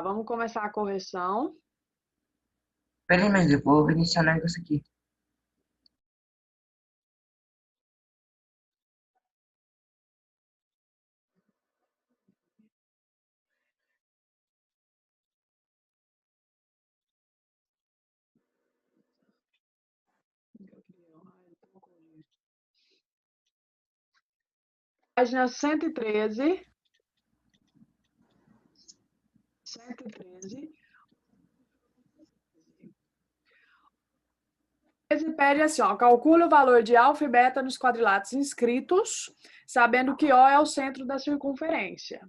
Vamos começar a correção. Peraí, mas eu vou iniciar o negócio aqui. Página 113. 113. Ele pede assim, ó, calcule o valor de alfa e beta nos quadriláteros inscritos, sabendo que O é o centro da circunferência.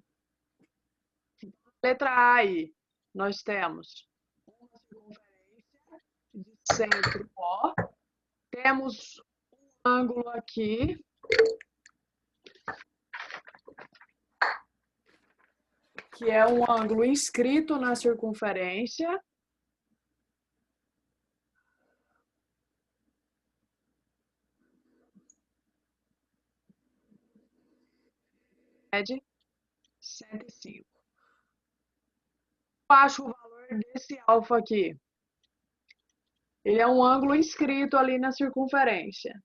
Letra A aí, nós temos uma circunferência de centro O, temos um ângulo aqui, que é um ângulo inscrito na circunferência. Mede 105. Eu acho o valor desse alfa aqui. Ele é um ângulo inscrito ali na circunferência.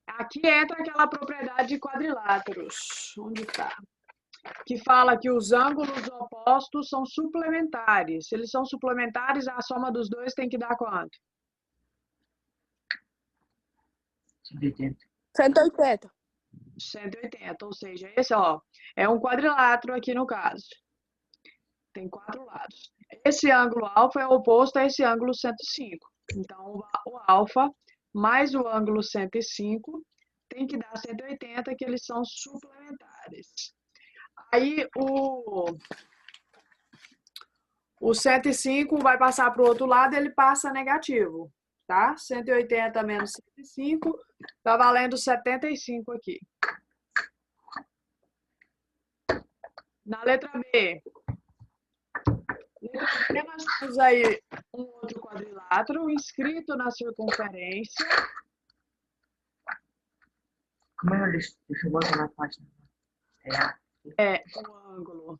Aqui entra aquela propriedade de quadriláteros. Onde está? Que fala que os ângulos opostos são suplementares. Se eles são suplementares, a soma dos dois tem que dar quanto? 180. 180. 180, ou seja, esse ó, é um quadrilátero aqui no caso. Tem 4 lados. Esse ângulo alfa é oposto a esse ângulo 105. Então, o alfa mais o ângulo 105 tem que dar 180, que eles são suplementares. Aí, o 105 vai passar para o outro lado, ele passa negativo, tá? 180 menos 105, tá valendo 75 aqui. Na letra B, nós temos aí um outro quadrilátero inscrito na circunferência. Como é? Deixa eu botar na página. É um ângulo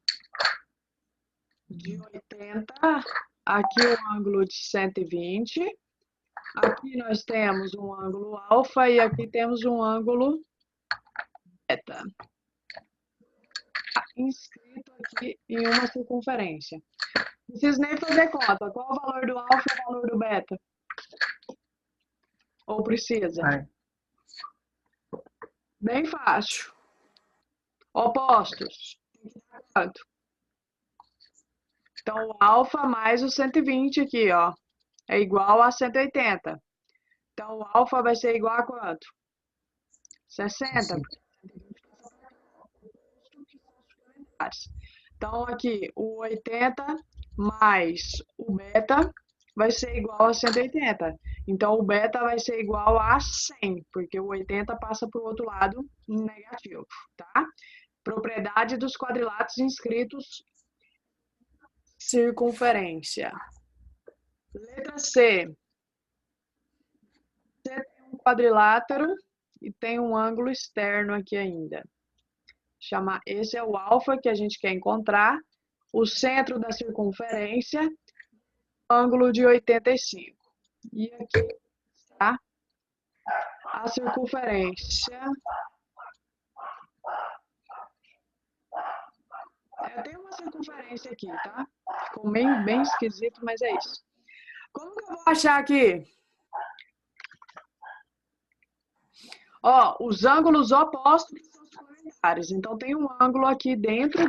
de 80, aqui um ângulo de 120, aqui nós temos um ângulo alfa e aqui temos um ângulo beta, inscrito aqui em uma circunferência. Não preciso nem fazer conta. Qual o valor do alfa e o valor do beta? Ou precisa? Bem fácil. Opostos. Quanto? Então, o alfa mais o 120 aqui, ó, é igual a 180. Então, o alfa vai ser igual a quanto? 60. Então, aqui, o 80 mais o beta vai ser igual a 180. Então, o beta vai ser igual a 100, porque o 80 passa para o outro lado negativo, tá? Propriedade dos quadriláteros inscritos circunferência. Letra C. Você tem um quadrilátero e tem um ângulo externo aqui ainda. Esse é o alfa que a gente quer encontrar. O centro da circunferência, ângulo de 85. E aqui está a circunferência. Tem uma circunferência aqui, tá? Ficou bem esquisito, mas é isso. Como que eu vou achar aqui? Ó, os ângulos opostos são suplementares. Então, tem um ângulo aqui dentro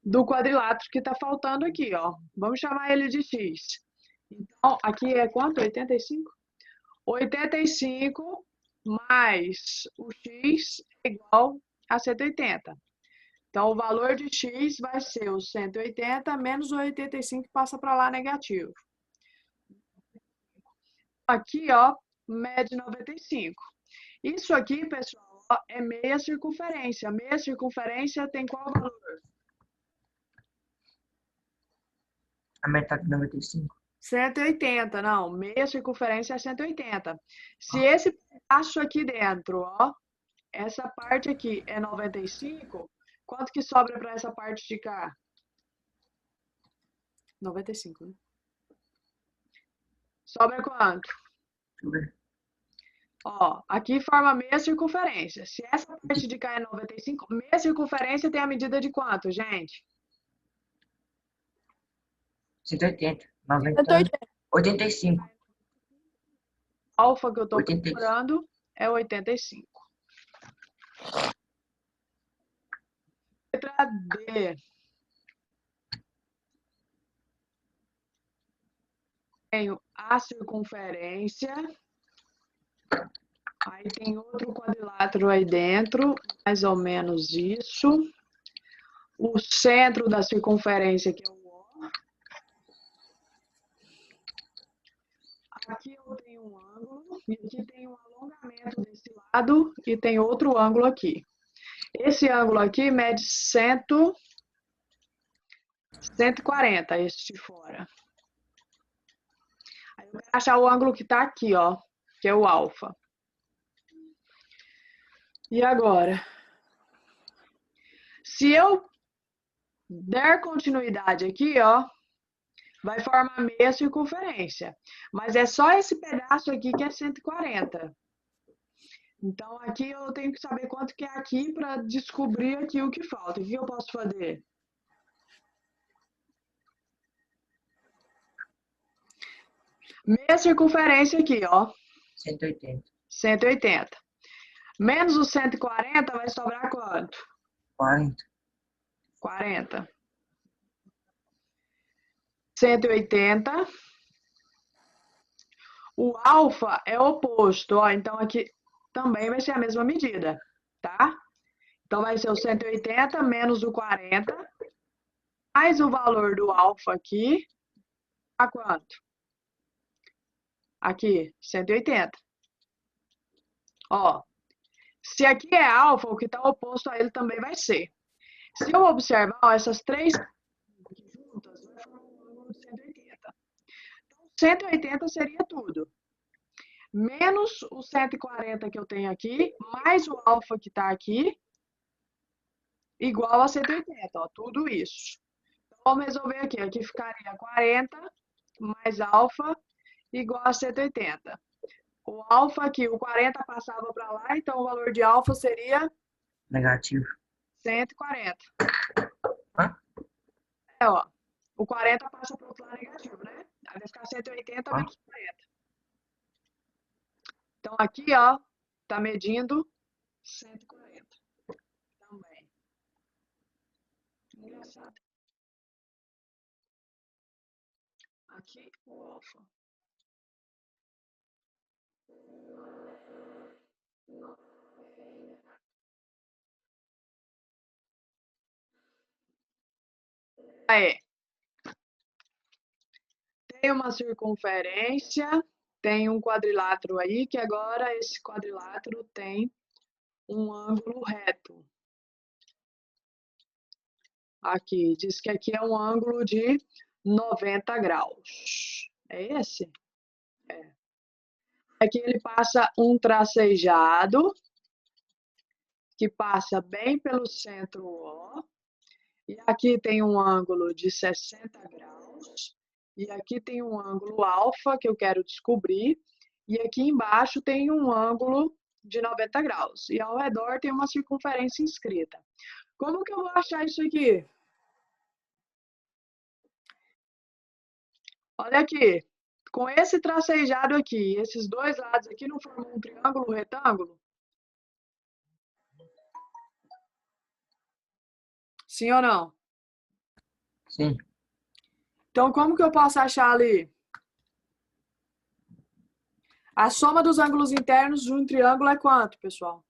do quadrilátero que está faltando aqui, ó. Vamos chamar ele de x. Então, aqui é quanto? 85? 85 mais o x é igual a 180. Então, o valor de x vai ser o 180 menos o 85 que passa para lá negativo. Aqui, ó, mede 95. Isso aqui, pessoal, ó, é meia circunferência. Meia circunferência tem qual valor? A metade de 95? 180, não. Meia circunferência é 180. Se esse pedaço aqui dentro, ó, essa parte aqui é 95, quanto que sobra para essa parte de cá? 95, né? Sobra quanto? Deixa eu ver. Ó, aqui forma meia circunferência. Se essa parte de cá é 95, meia circunferência tem a medida de quanto, gente? 180, 90, 180. 85. Alfa que eu estou 85. procurando é 85. Letra D. Tenho a circunferência. Aí tem outro quadrilátero aí dentro, mais ou menos isso. O centro da circunferência, que é o O. Aqui eu tenho um ângulo, e aqui tem um alongamento desse lado, e tem outro ângulo aqui. Esse ângulo aqui mede 140, esse de fora. Aí eu quero achar o ângulo que está aqui, ó, que é o alfa. E agora? Se eu der continuidade aqui, ó, vai formar meia circunferência. Mas é só esse pedaço aqui que é 140. Então, aqui eu tenho que saber quanto que é aqui para descobrir aqui o que falta. O que eu posso fazer? Meia circunferência aqui, ó. 180. 180. Menos o 140 vai sobrar quanto? 40. 40. 180. O alfa é oposto, ó. Então, aqui também vai ser a mesma medida, tá? Então, vai ser o 180 menos o 40, mais o valor do alfa aqui, a quanto? Aqui, 180. Ó, se aqui é alfa, o que está oposto a ele também vai ser. Se eu observar, ó, essas três juntas, vai formar um ângulo de 180. Então, 180 seria tudo. Menos o 140 que eu tenho aqui, mais o alfa que está aqui, igual a 180, ó, tudo isso. Então, vamos resolver aqui. Aqui ficaria 40 mais alfa igual a 180. O alfa aqui, o 40 passava para lá, então o valor de alfa seria Negativo. 140. Hã? É, ó. O 40 passa para o outro lado negativo, né? Aí vai ficar 180 Hã? menos 40. Então, aqui, ó, tá medindo 140 também. Engraçado. Aqui, o alfa. É. Tem uma circunferência, tem um quadrilátero aí, que agora esse quadrilátero tem um ângulo reto. Aqui, diz que aqui é um ângulo de 90 graus. É esse? É. Aqui ele passa um tracejado, que passa bem pelo centro O. E aqui tem um ângulo de 60 graus. E aqui tem um ângulo alfa, que eu quero descobrir. E aqui embaixo tem um ângulo de 90 graus. E ao redor tem uma circunferência inscrita. Como que eu vou achar isso aqui? Olha aqui. Com esse tracejado aqui, esses dois lados aqui não formam um triângulo retângulo? Sim ou não? Sim. Então, como que eu posso achar ali? A soma dos ângulos internos de um triângulo é quanto, pessoal?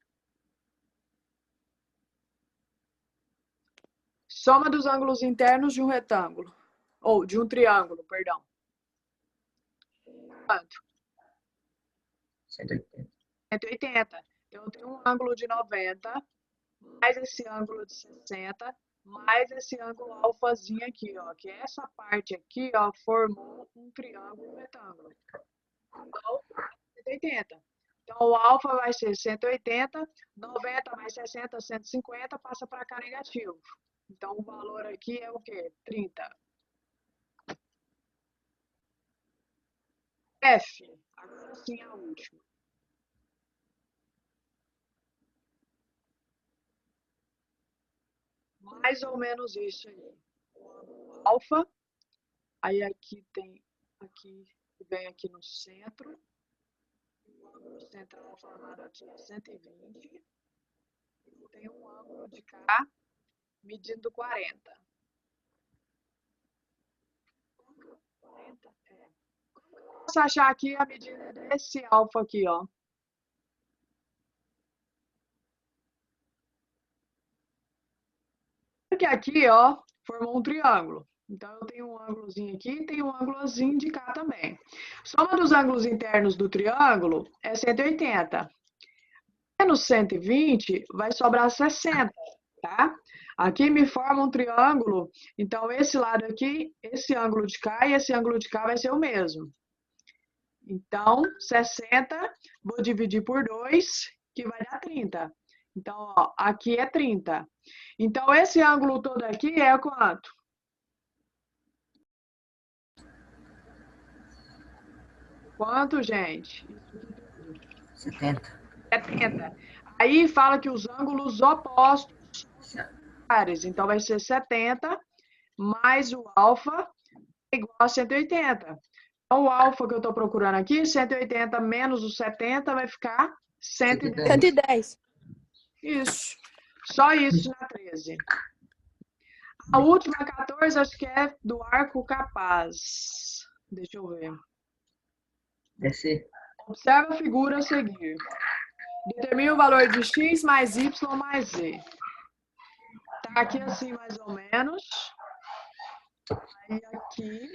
Soma dos ângulos internos de um retângulo. Ou de um triângulo, perdão. Quanto? 180. 180. Então, eu tenho um ângulo de 90, mais esse ângulo de 60, mais esse ângulo alfazinho aqui, ó, que essa parte aqui, ó, formou um triângulo retângulo. Então, 180. Então, o alfa vai ser 180, 90 mais 60, 150, passa para cá negativo. Então, o valor aqui é o quê? 30. F, agora sim a última. Mais ou menos isso aí. O ângulo alfa, aí aqui vem aqui no centro. O ângulo central formado aqui é 120. E tem um ângulo de cá medindo 40. 40? É. Como eu posso achar aqui a medida desse alfa aqui, ó? Porque aqui, ó, formou um triângulo. Então, eu tenho um ângulozinho aqui e tenho um ângulozinho de cá também. Soma dos ângulos internos do triângulo é 180. Menos 120 vai sobrar 60, tá? Aqui me forma um triângulo, então esse lado aqui, esse ângulo de cá e esse ângulo de cá vai ser o mesmo. Então, 60, vou dividir por 2, que vai dar 30. Então, ó, aqui é 30. Então, esse ângulo todo aqui é quanto? Quanto, gente? 70. 70. Aí fala que os ângulos opostos são pares. Então, vai ser 70 mais o alfa é igual a 180. Então, o alfa que eu estou procurando aqui, 180 menos o 70 vai ficar 110. 110. Isso. Só isso na 13. A última 14, acho que é do arco capaz. Deixa eu ver. Descer. Observa a figura a seguir. Determine o valor de x mais y mais z. Tá aqui assim, mais ou menos. Aí aqui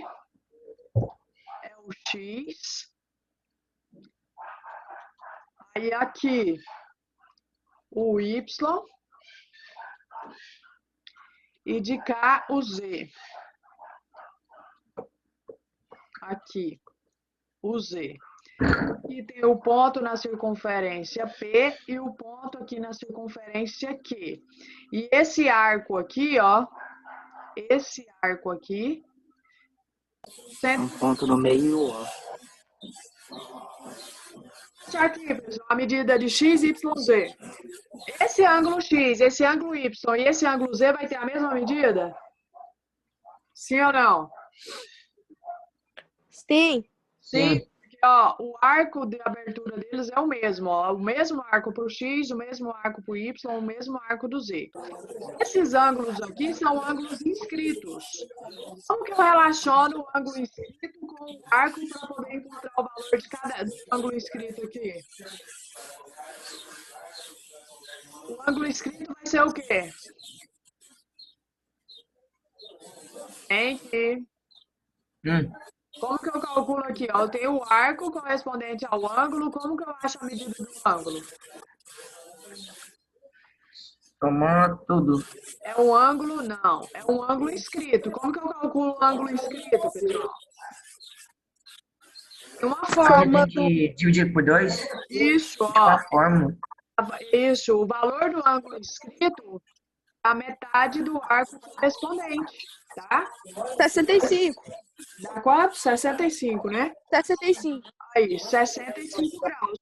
é o x. Aí aqui o y. E de cá o z. Aqui, o z. Aqui tem o ponto na circunferência P e o ponto aqui na circunferência Q. E esse arco aqui, ó, esse arco aqui, Um ponto no meio, ó. aqui, pessoal, a medida de x, y, z. Esse ângulo x, esse ângulo y e esse ângulo z vai ter a mesma medida? Sim ou não? Sim. Sim. Ó, o arco de abertura deles é o mesmo, ó, o mesmo arco para o X, o mesmo arco para o Y, o mesmo arco do Z. Esses ângulos aqui são ângulos inscritos. Como que eu relaciono o ângulo inscrito com o arco para poder encontrar o valor de cada ângulo inscrito aqui? O ângulo inscrito vai ser o quê? Como que eu calculo aqui? Ó, eu tenho o arco correspondente ao ângulo. Como que eu acho a medida do ângulo? Tomando tudo. É um ângulo? Não. É um ângulo inscrito. Como que eu calculo o ângulo inscrito, pessoal? Tem uma forma. Tem que dividir por 2? Isso, ó. Uma fórmula. Isso. O valor do ângulo inscrito é a metade do arco correspondente, tá? 65. Dá quanto? 65, né? 65. Aí, 65 graus.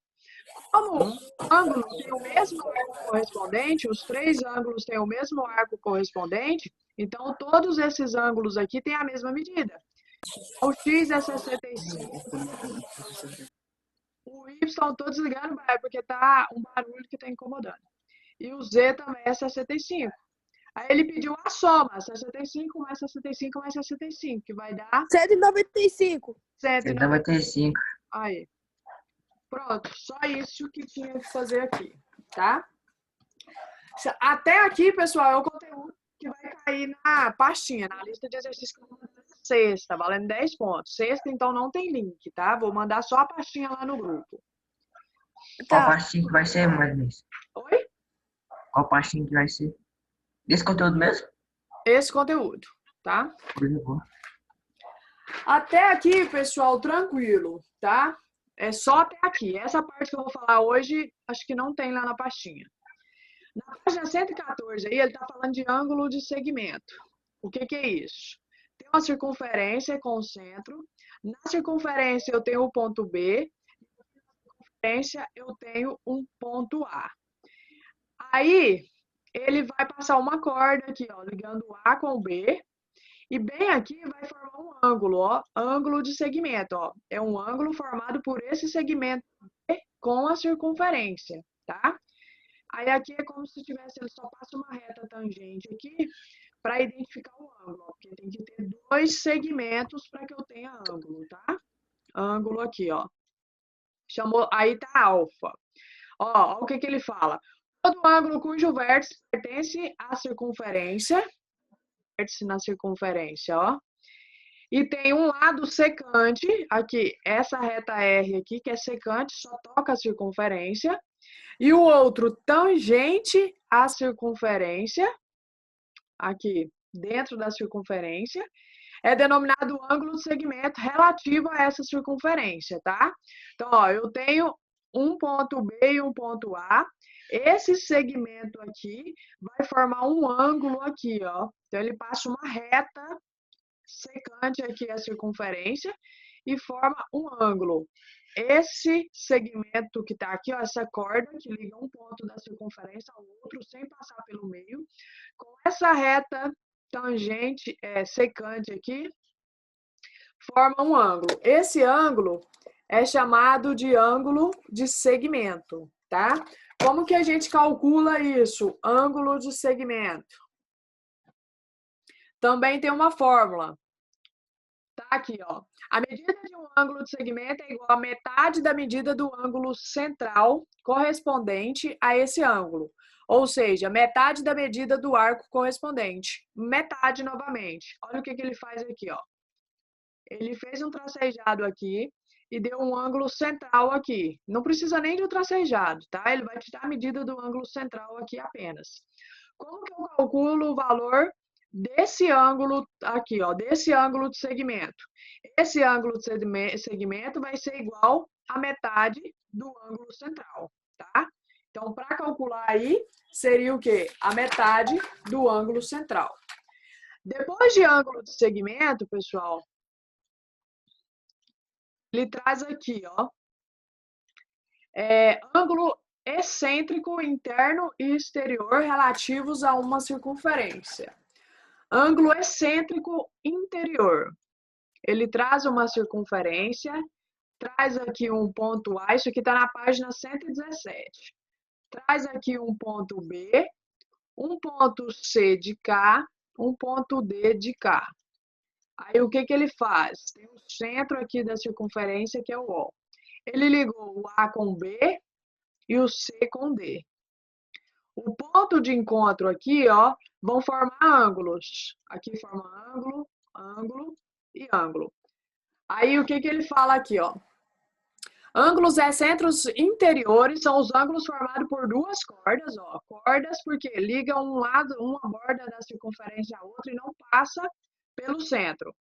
Como o ângulo tem o mesmo arco correspondente, os três ângulos têm o mesmo arco correspondente, então todos esses ângulos aqui têm a mesma medida. O x é 65. O y, estou desligando, porque tá um barulho que está incomodando. E o z também é 65. Aí ele pediu a soma, 65 mais 65 mais 65, que vai dar 195. 195. Aí. Pronto, só isso que tinha que fazer aqui, tá? Até aqui, pessoal, é o conteúdo que vai cair na pastinha, na lista de exercícios que eu vou mandar na sexta, valendo 10 pontos. Sexta, então, não tem link, tá? Vou mandar só a pastinha lá no grupo. Qual pastinha que vai ser, mais ou menos? Oi? Qual pastinha que vai ser? Desse conteúdo mesmo? esse conteúdo, tá? Coisa boa. Até aqui, pessoal, tranquilo, tá? É só até aqui. Essa parte que eu vou falar hoje, acho que não tem lá na pastinha. Na página 114, aí, ele está falando de ângulo de segmento. O que é isso? Tem uma circunferência com o centro. Na circunferência, eu tenho o ponto B. Na circunferência, eu tenho um ponto A. Aí, ele vai passar uma corda aqui, ó, ligando o A com o B. E bem aqui vai formar um ângulo, ó, ângulo de segmento, ó. É um ângulo formado por esse segmento com a circunferência, tá? Aí aqui é como se tivesse, ele só passa uma reta tangente aqui para identificar o ângulo, ó, porque tem que ter dois segmentos para que eu tenha ângulo, tá? Ângulo aqui, ó. Chamou, aí tá alfa. Ó, o que ele fala? Todo ângulo cujo vértice pertence à circunferência, vértice na circunferência, ó. E tem um lado secante, aqui, essa reta R aqui, que é secante, só toca a circunferência. E o outro tangente à circunferência, aqui, dentro da circunferência, é denominado ângulo de segmento relativo a essa circunferência, tá? Então, ó, eu tenho um ponto B e um ponto A. Esse segmento aqui vai formar um ângulo aqui, ó. Então, ele passa uma reta secante aqui a circunferência e forma um ângulo. Esse segmento que está aqui, ó, essa corda que liga um ponto da circunferência ao outro sem passar pelo meio, com essa reta tangente secante aqui, forma um ângulo. Esse ângulo é chamado de ângulo de segmento, tá? Como que a gente calcula isso? Ângulo de segmento. Também tem uma fórmula. Tá aqui, ó. A medida de um ângulo de segmento é igual a metade da medida do ângulo central correspondente a esse ângulo. Ou seja, metade da medida do arco correspondente. Metade novamente. Olha o que ele faz aqui, ó. Ele fez um tracejado aqui e deu um ângulo central aqui. Não precisa nem de um tracejado, tá? Ele vai te dar a medida do ângulo central aqui apenas. Como que eu calculo o valor desse ângulo aqui, ó, desse ângulo de segmento? Esse ângulo de segmento vai ser igual a metade do ângulo central, tá? Então, para calcular aí, seria o quê? A metade do ângulo central. Depois de ângulo de segmento, pessoal, ele traz aqui, ó, ângulo excêntrico interno e exterior relativos a uma circunferência. Ângulo excêntrico interior. Ele traz uma circunferência, traz aqui um ponto A, isso aqui está na página 117. Traz aqui um ponto B, um ponto C de cá, um ponto D de cá. Aí o que ele faz? Tem o centro aqui da circunferência, que é o O. Ele ligou o A com B e o C com D. O ponto de encontro aqui, ó, vão formar ângulos. Aqui forma ângulo, ângulo e ângulo. Aí o que ele fala aqui, ó? Ângulos excêntricos interiores são os ângulos formados por duas cordas, ó. Cordas porque ligam um lado, uma borda da circunferência à outra e não passa pelo centro.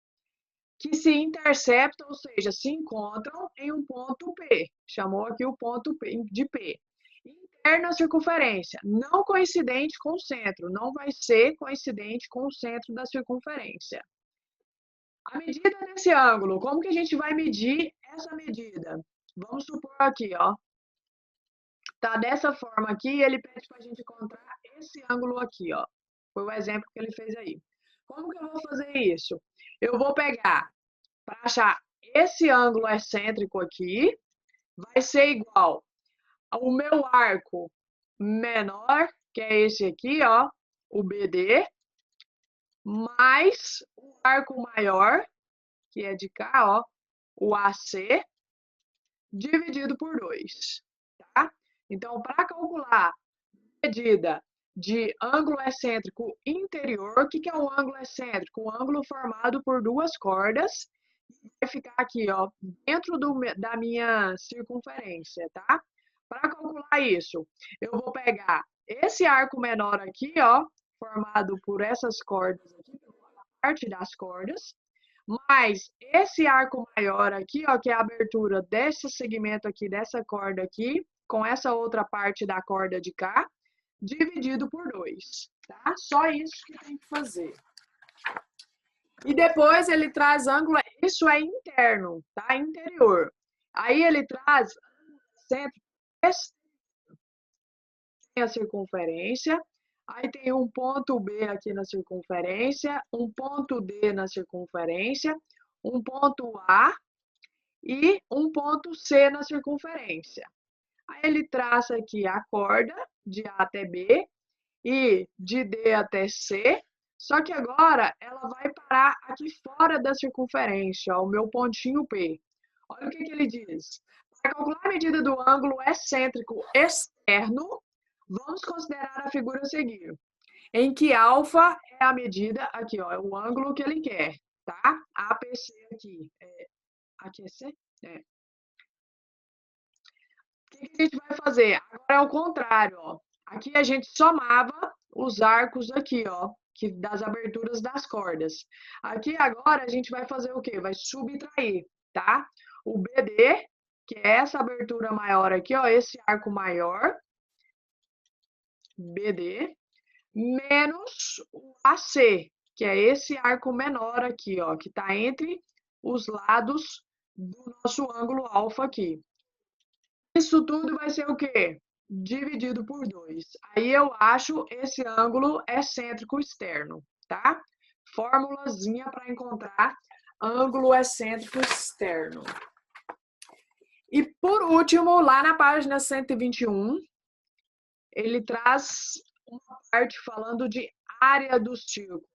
Que se interceptam, ou seja, se encontram em um ponto P. Chamou aqui o ponto P, de P. Interno à circunferência, não coincidente com o centro, não vai ser coincidente com o centro da circunferência. A medida desse ângulo, como que a gente vai medir essa medida? Vamos supor aqui, ó. Tá dessa forma aqui e ele pede para a gente encontrar esse ângulo aqui, ó. Foi o exemplo que ele fez aí. Como que eu vou fazer isso? Eu vou pegar, para achar esse ângulo excêntrico aqui, vai ser igual ao meu arco menor, que é esse aqui, ó, o BD, mais o arco maior, que é de cá, ó, o AC, dividido por 2, tá? Então, para calcular a medida de ângulo excêntrico interior, o que é um ângulo excêntrico? Um ângulo formado por duas cordas, vai ficar aqui, ó, dentro da minha circunferência, tá? Para calcular isso, eu vou pegar esse arco menor aqui, ó, formado por essas cordas parte das cordas, mais esse arco maior aqui, ó, que é a abertura desse segmento aqui, dessa corda aqui, com essa outra parte da corda de cá, dividido por 2, tá? Só isso que tem que fazer. E depois ele traz ângulo, isso é interno, tá? Interior. Aí ele traz centro, tem a circunferência, aí tem um ponto B aqui na circunferência, um ponto D na circunferência, um ponto A e um ponto C na circunferência. Aí ele traça aqui a corda de A até B e de D até C, só que agora ela vai parar aqui fora da circunferência, ó, o meu pontinho P. Olha o que ele diz. Para calcular a medida do ângulo excêntrico externo, vamos considerar a figura a seguir, em que alfa é a medida, aqui ó, é o ângulo que ele quer, tá? APC aqui, aqui é C? É. O que a gente vai fazer? Agora é o contrário, ó. Aqui a gente somava os arcos aqui, ó, das aberturas das cordas. Aqui agora a gente vai fazer o quê? Vai subtrair, tá? O BD, que é essa abertura maior aqui, ó, esse arco maior, BD, menos o AC, que é esse arco menor aqui, ó, que está entre os lados do nosso ângulo alfa aqui. Isso tudo vai ser o quê? Dividido por 2. Aí eu acho esse ângulo excêntrico externo, tá? Formulazinha para encontrar ângulo excêntrico externo. E por último, lá na página 121, ele traz uma parte falando de área do círculo.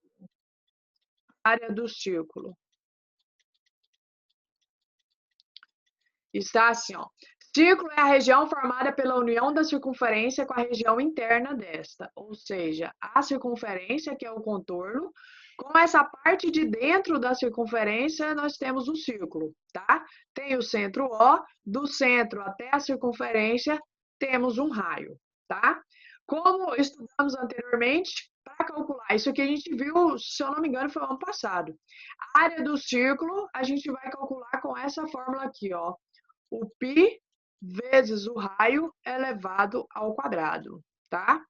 Área do círculo. Está assim, ó. Círculo é a região formada pela união da circunferência com a região interna desta, ou seja, a circunferência, que é o contorno, com essa parte de dentro da circunferência, nós temos o círculo, tá? Tem o centro O, do centro até a circunferência, temos um raio, tá? Como estudamos anteriormente, para calcular, isso aqui a gente viu, se eu não me engano, foi ano passado. A área do círculo, a gente vai calcular com essa fórmula aqui, ó. O π vezes o raio elevado ao quadrado, tá?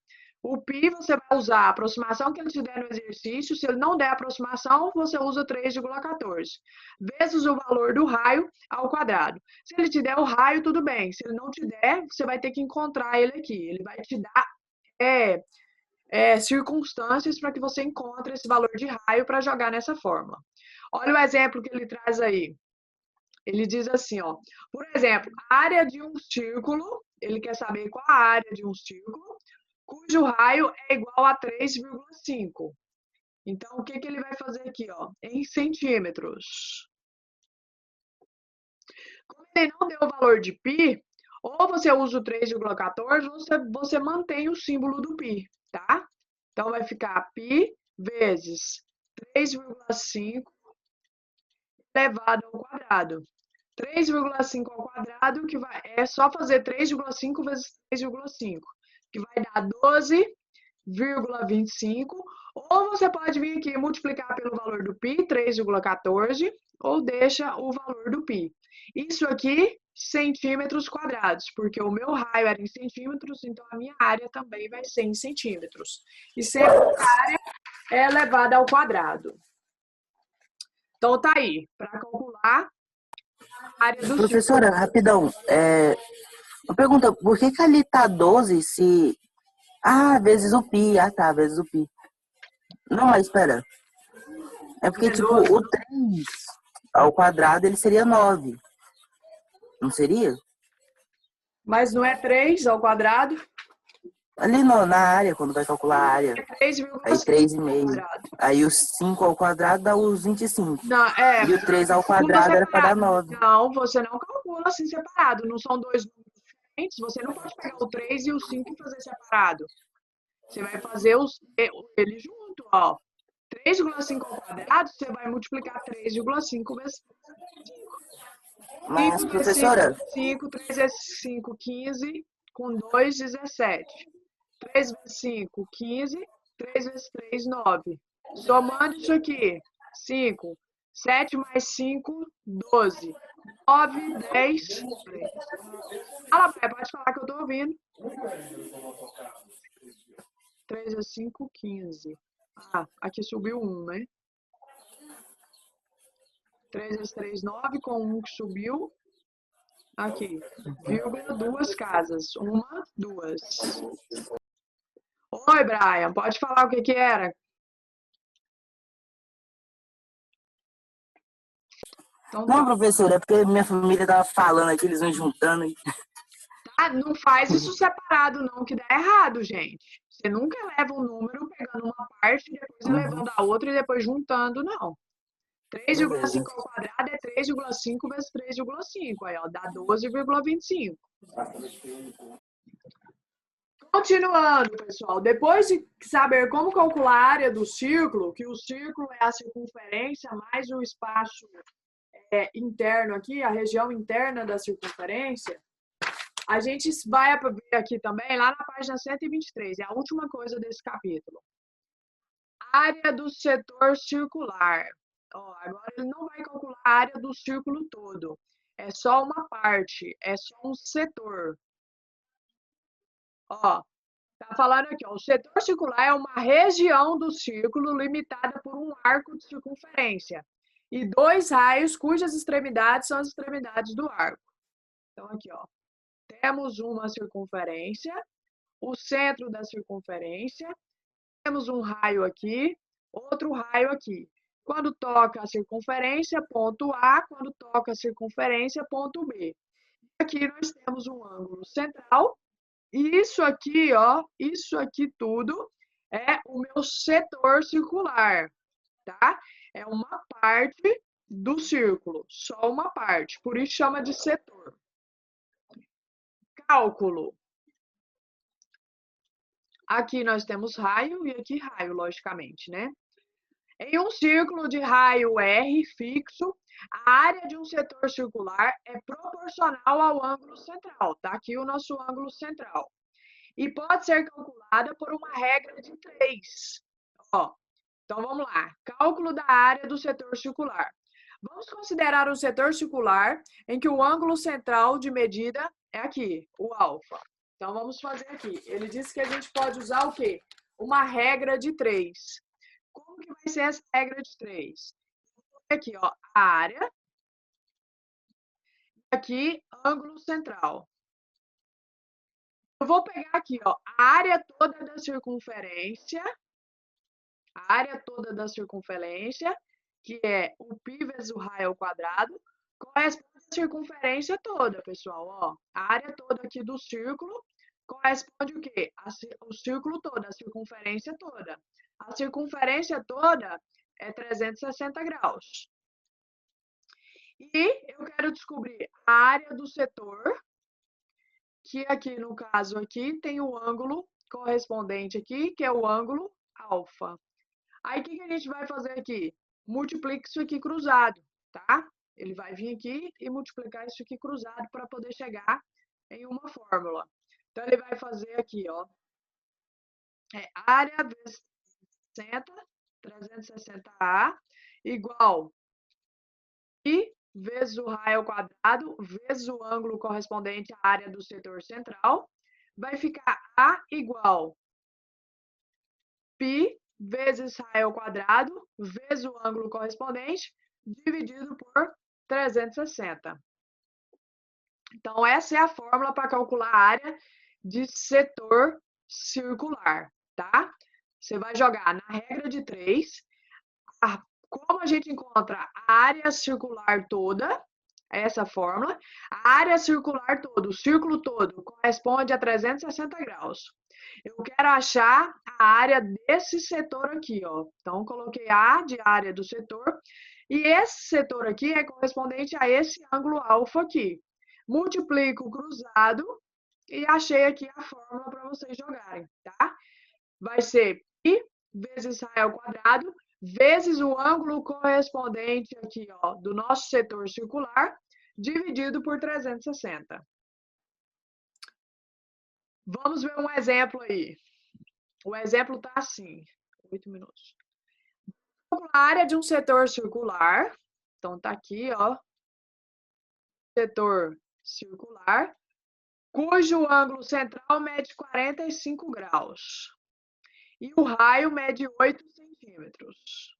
O π você vai usar a aproximação que ele te der no exercício. Se ele não der aproximação, você usa 3,14. Vezes o valor do raio ao quadrado. Se ele te der o raio, tudo bem. Se ele não te der, você vai ter que encontrar ele aqui. Ele vai te dar circunstâncias para que você encontre esse valor de raio para jogar nessa fórmula. Olha o exemplo que ele traz aí. Ele diz assim, ó, por exemplo, a área de um círculo, ele quer saber qual a área de um círculo, cujo raio é igual a 3,5. Então, o que ele vai fazer aqui, ó? Em centímetros. Como ele não deu o valor de π, ou você usa o 3,14, ou você mantém o símbolo do π, tá? Então, vai ficar π vezes 3,5 elevado ao quadrado. 3,5 ao quadrado, que é só fazer 3,5 vezes 3,5, que vai dar 12,25. Ou você pode vir aqui e multiplicar pelo valor do π, 3,14, ou deixa o valor do π. Isso aqui, centímetros quadrados, porque o meu raio era em centímetros, então a minha área também vai ser em centímetros. E sempre a área é elevada ao quadrado. Então, tá aí, para calcular a área do Professora, círculo. rapidão. Uma pergunta, por que ali tá 12 se... Ah, vezes o π. Ah, tá, vezes o π. Não, mas espera. É porque, tipo, o 3 ao quadrado, ele seria 9. Não seria? Mas não é 3 ao quadrado? Ali na área, quando vai calcular a área. É 3,5 Aí 3,5. ao quadrado. Aí o 5 ao quadrado dá os 25. Não, E o 3 ao quadrado era para dar 9. Não, você não calcula assim separado. Não são dois números diferentes. Você não pode pegar o 3 e o 5 e fazer separado. Você vai fazer ele junto, ó. 3,5 ao quadrado, você vai multiplicar 3,5 vezes 5. Mas, 5 vezes professora... 5, 3 vezes 5, 15, com 2, 17. 3 vezes 5, 15, 3 vezes 3, 9. Somando isso aqui, 5. 7 mais 5, 12. 9, 10. Fala, pai, pode falar que eu tô ouvindo. 3 a 5, 15. Ah, aqui subiu 1, né? 3 vezes 3, 9, com 1 que subiu. Aqui, vírgula, 2 casas. 1, 2. Oi, Brian, pode falar o que que era? Então, Não, tá. professor, é porque minha família tava falando aqui, eles vão juntando. Tá? Não faz isso separado, não, que dá errado, gente. Você nunca leva um número pegando uma parte, depois levando a outra e depois juntando, não. 3,5 ao quadrado é 3,5 vezes 3,5. Aí, ó, dá 12,25. Continuando, pessoal. Depois de saber como calcular a área do círculo, que o círculo é a circunferência mais o espaço interno aqui, a região interna da circunferência, a gente vai ver aqui também, lá na página 123, é a última coisa desse capítulo. Área do setor circular. Ó, agora ele não vai calcular a área do círculo todo. É só uma parte, é só um setor. Ó, tá falando aqui, ó, o setor circular é uma região do círculo limitada por um arco de circunferência e 2 raios cujas extremidades são as extremidades do arco. Então aqui, ó, temos uma circunferência, o centro da circunferência, temos um raio aqui, outro raio aqui. Quando toca a circunferência, ponto A, quando toca a circunferência, ponto B. Aqui nós temos um ângulo central, e isso aqui, ó, isso aqui tudo é o meu setor circular, tá? É uma parte do círculo, só uma parte, por isso chama de setor. Cálculo. Aqui nós temos raio e aqui raio, logicamente, né? Em um círculo de raio R fixo, a área de um setor circular é proporcional ao ângulo central. Tá aqui o nosso ângulo central. E pode ser calculada por uma regra de 3. Ó, então vamos lá. Cálculo da área do setor circular. Vamos considerar um setor circular em que o ângulo central de medida é aqui, o alfa. Então vamos fazer aqui. Ele disse que a gente pode usar o quê? Uma regra de 3. Como que vai ser essa regra de 3? Aqui, ó, a área. Aqui, ângulo central. Eu vou pegar aqui, ó, a área toda da circunferência. A área toda da circunferência, que é o π vezes o raio ao quadrado, corresponde à circunferência toda, pessoal. Ó, a área toda aqui do círculo corresponde o quê? O círculo todo, a circunferência toda. A circunferência toda é 360 graus. E eu quero descobrir a área do setor, que aqui no caso aqui tem o ângulo correspondente aqui, que é o ângulo alfa. Aí o que a gente vai fazer aqui? Multiplica isso aqui cruzado, tá? Ele vai vir aqui e multiplicar isso aqui cruzado para poder chegar em uma fórmula. Então ele vai fazer aqui, ó, área vezes 360A igual π vezes o raio ao quadrado vezes o ângulo correspondente à área do setor central. Vai ficar A igual π vezes raio ao quadrado vezes o ângulo correspondente dividido por 360. Então, essa é a fórmula para calcular a área de setor circular, tá? Você vai jogar na regra de 3. Como a gente encontra a área circular toda, essa fórmula, a área circular toda, o círculo todo, corresponde a 360 graus. Eu quero achar a área desse setor aqui, ó. Então, coloquei A de área do setor. E esse setor aqui é correspondente a esse ângulo alfa aqui. Multiplico o cruzado e achei aqui a fórmula para vocês jogarem, tá? Vai ser π vezes raio ao quadrado vezes o ângulo correspondente aqui, ó, do nosso setor circular, dividido por 360. Vamos ver um exemplo aí. O exemplo está assim. 8 minutos. calcular a área de um setor circular. Então, tá aqui, ó. Setor circular, cujo ângulo central mede 45 graus. E o raio mede 8 centímetros.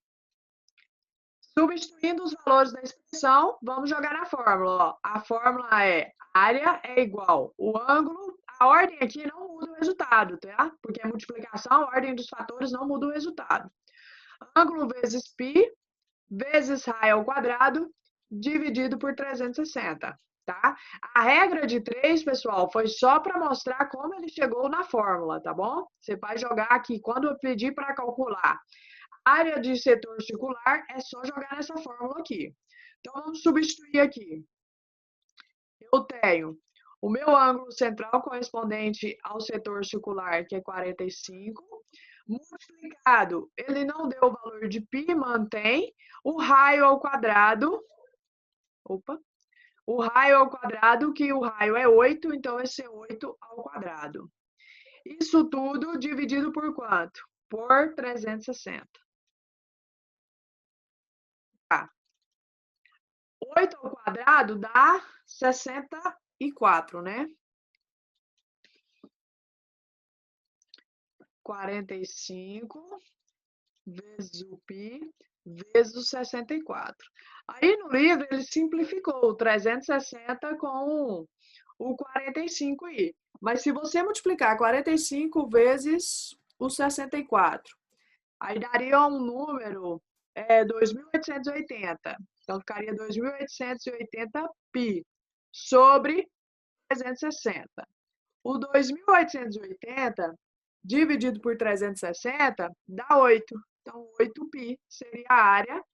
Substituindo os valores da expressão, vamos jogar na fórmula. Ó. A fórmula é área é igual o ângulo. A ordem aqui não muda o resultado, tá? Porque é multiplicação, a ordem dos fatores não muda o resultado. Ângulo vezes π, vezes raio ao quadrado, dividido por 360, tá? A regra de 3, pessoal, foi só para mostrar como ele chegou na fórmula, tá bom? Você vai jogar aqui, quando eu pedir para calcular área de setor circular, é só jogar nessa fórmula aqui. Então, vamos substituir aqui. Eu tenho o meu ângulo central correspondente ao setor circular, que é 45, multiplicado, ele não deu o valor de π, mantém, o raio ao quadrado, o raio ao quadrado, que o raio é 8, então vai ser 8 ao quadrado. Isso tudo dividido por quanto? Por 360. 8 ao quadrado dá 64, né? 45 vezes o π vezes o 64. Aí no livro ele simplificou o 360 com o 45 aí. Mas se você multiplicar 45 vezes o 64, aí daria um número 2.880. Então, ficaria 2.880 π sobre 360. O 2.880 dividido por 360 dá 8. Então, 8π seria a área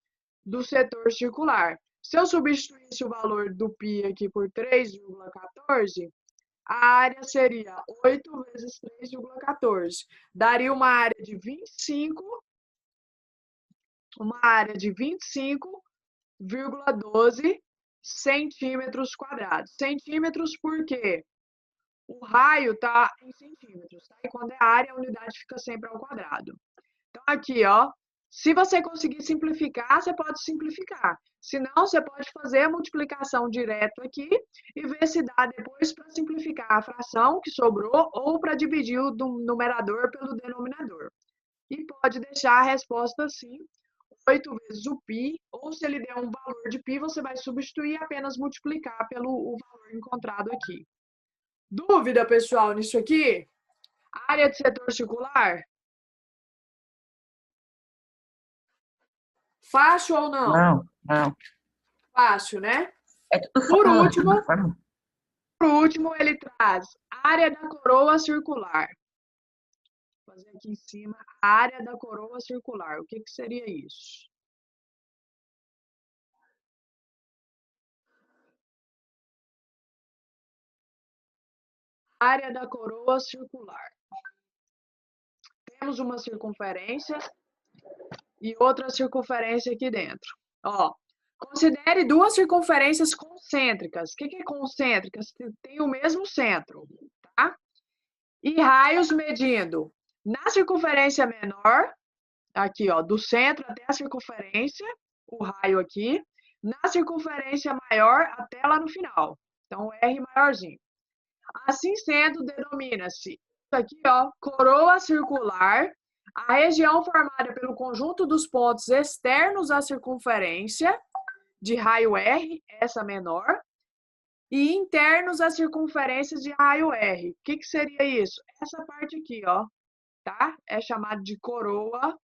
do setor circular. Se eu substituísse o valor do π aqui por 3,14, a área seria 8 vezes 3,14. Daria uma área de 25,12 centímetros quadrados. Centímetros por quê? O raio está em centímetros, tá? E quando é área, a unidade fica sempre ao quadrado. Então, aqui, ó, se você conseguir simplificar, você pode simplificar. Se não, você pode fazer a multiplicação direto aqui e ver se dá depois para simplificar a fração que sobrou ou para dividir o numerador pelo denominador. E pode deixar a resposta assim, 8 vezes o π, ou se ele der um valor de π, você vai substituir e apenas multiplicar pelo o valor encontrado aqui. Dúvida, pessoal, nisso aqui? Área de setor circular? Fácil ou não? Não. Fácil, né? É tudo Por fórmula, último, tudo fórmula. ele traz área da coroa circular. Vou fazer aqui em cima a área da coroa circular. O que seria isso? Área da coroa circular. Temos uma circunferência e outra circunferência aqui dentro. Ó, considere duas circunferências concêntricas. O que é concêntricas? Tem o mesmo centro, tá? E raios medindo na circunferência menor, aqui, ó, do centro até a circunferência, o raio aqui, na circunferência maior até lá no final. Então, R maiorzinho. Assim sendo, denomina-se isso aqui, ó, coroa circular, a região formada pelo conjunto dos pontos externos à circunferência, de raio R, essa menor, e internos à circunferência de raio R. O que seria isso? Essa parte aqui, ó, tá? É chamada de coroa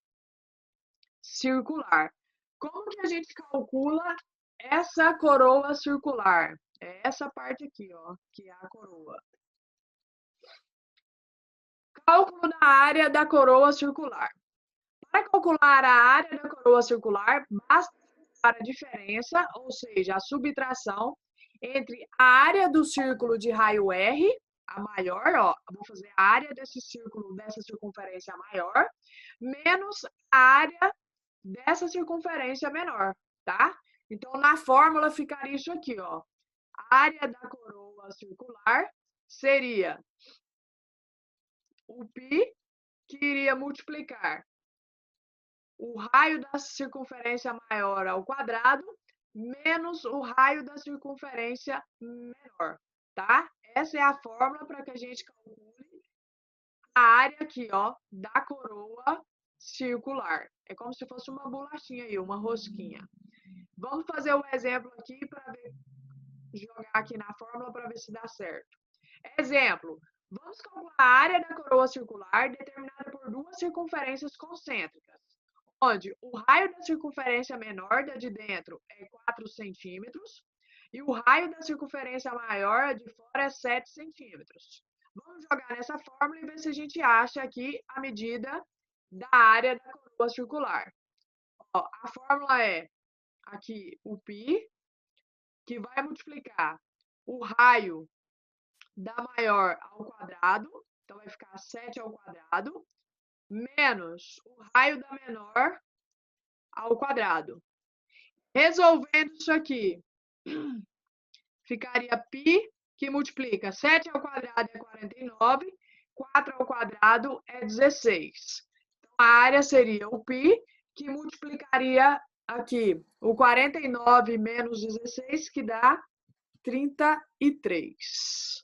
circular. Como que a gente calcula essa coroa circular? É essa parte aqui, ó, que é a coroa. Cálculo da área da coroa circular. Para calcular a área da coroa circular, basta a diferença, ou seja, a subtração entre a área do círculo de raio R, a maior, ó, vou fazer a área desse círculo, dessa circunferência maior, menos a área dessa circunferência menor, tá? Então, na fórmula ficaria isso aqui, ó. A área da coroa circular seria o π, que iria multiplicar o raio da circunferência maior ao quadrado menos o raio da circunferência menor, tá? Essa é a fórmula para que a gente calcule a área aqui, ó, da coroa circular. É como se fosse uma bolachinha aí, uma rosquinha. Vamos fazer um exemplo aqui para jogar aqui na fórmula para ver se dá certo. Exemplo, vamos calcular a área da coroa circular determinada por duas circunferências concêntricas, onde o raio da circunferência menor, da de dentro, é 4 centímetros, e o raio da circunferência maior, a de fora, é 7 centímetros. Vamos jogar nessa fórmula e ver se a gente acha aqui a medida da área da coroa circular. Ó, a fórmula é aqui o π, que vai multiplicar o raio da maior ao quadrado, então vai ficar 7 ao quadrado, menos o raio da menor ao quadrado. Resolvendo isso aqui, ficaria π, que multiplica 7 ao quadrado é 49, 4 ao quadrado é 16. Então, a área seria o π, que multiplicaria aqui o 49 menos 16, que dá 33.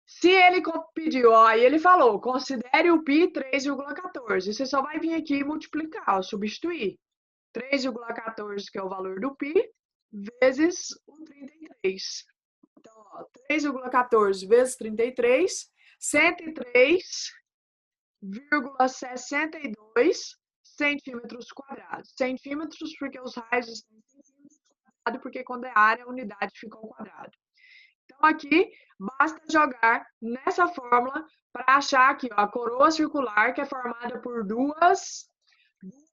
Se ele pediu, ó, e ele falou, considere o π 3,14. Você só vai vir aqui e multiplicar, ó, substituir. 3,14, que é o valor do π, vezes o 33. Então, ó, 3,14 vezes 33, 103,62 centímetros quadrados. Centímetros porque os raios estão em centímetros quadrados, porque quando é área, a unidade fica ao quadrado. Então, aqui, basta jogar nessa fórmula para achar aqui, ó, a coroa circular, que é formada por duas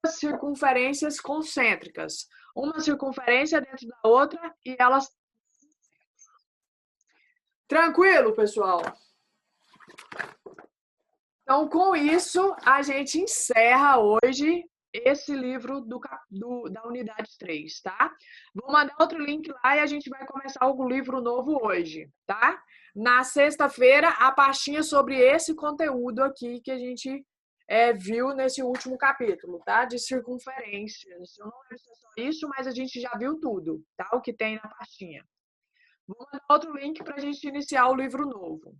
circunferências concêntricas. Uma circunferência dentro da outra e elas... Tranquilo, pessoal? Então, com isso, a gente encerra hoje esse livro da unidade 3, tá? Vou mandar outro link lá e a gente vai começar o livro novo hoje, tá? Na sexta-feira, a pastinha sobre esse conteúdo aqui que a gente viu nesse último capítulo, tá? De circunferências. Eu não lembro se é só isso, mas a gente já viu tudo, tá? O que tem na pastinha. Vou mandar outro link para a gente iniciar o livro novo.